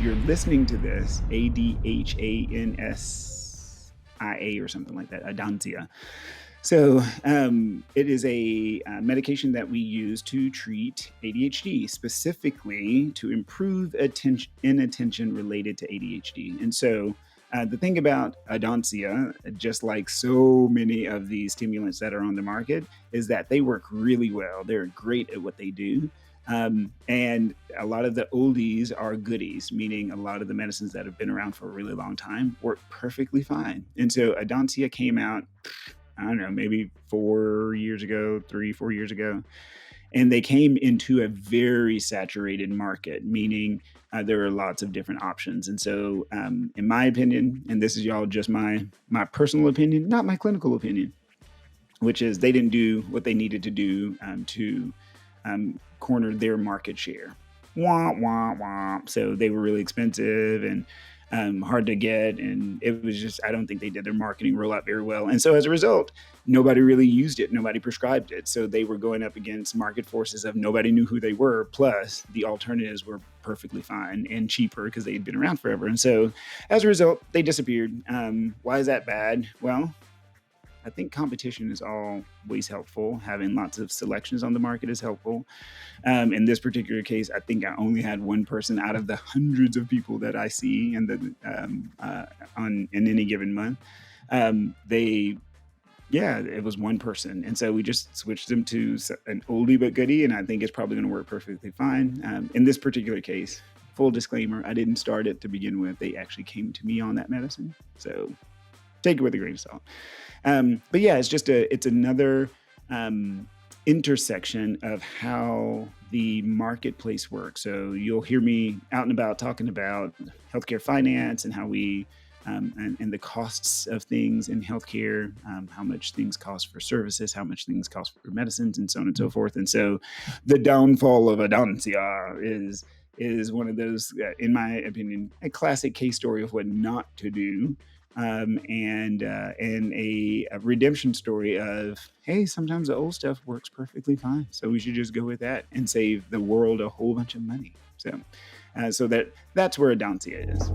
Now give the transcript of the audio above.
you're listening to this, Adhansia or something like that, Adhansia. So it is a medication that we use to treat ADHD, specifically to improve inattention related to ADHD. And so the thing about Adhansia, just like so many of these stimulants that are on the market, is that they work really well. They're great at what they do. And a lot of the oldies are goodies, meaning a lot of the medicines that have been around for a really long time work perfectly fine. And so Adhansia came out, I don't know, maybe 4 years ago, 3, 4 years ago. And they came into a very saturated market, meaning there are lots of different options. And so, in my opinion, and this is y'all just my personal opinion, not my clinical opinion, which is they didn't do what they needed to do to corner their market share. Wah, wah, wah. So they were really expensive and hard to get. And it was just, I don't think they did their marketing rollout very well. And so as a result, nobody really used it. Nobody prescribed it. So they were going up against market forces of nobody knew who they were. Plus the alternatives were perfectly fine and cheaper because they had been around forever. And so as a result, they disappeared. Why is that bad? Well, I think competition is always helpful. Having lots of selections on the market is helpful. In this particular case, I think I only had one person out of the hundreds of people that I see in any given month. It was one person. And so we just switched them to an oldie but goodie, and I think it's probably going to work perfectly fine. In this particular case, full disclaimer, I didn't start it to begin with. They actually came to me on that medicine. So take it with a grain of salt. But yeah, it's another intersection of how the marketplace works. So you'll hear me out and about talking about healthcare finance and how we and the costs of things in healthcare, how much things cost for services, how much things cost for medicines, and so on and so forth. And so the downfall of Adhansia is one of those, in my opinion, a classic case story of what not to do. And a redemption story of, hey, sometimes the old stuff works perfectly fine, so we should just go with that and save the world a whole bunch of money. So that's where Adhansia is.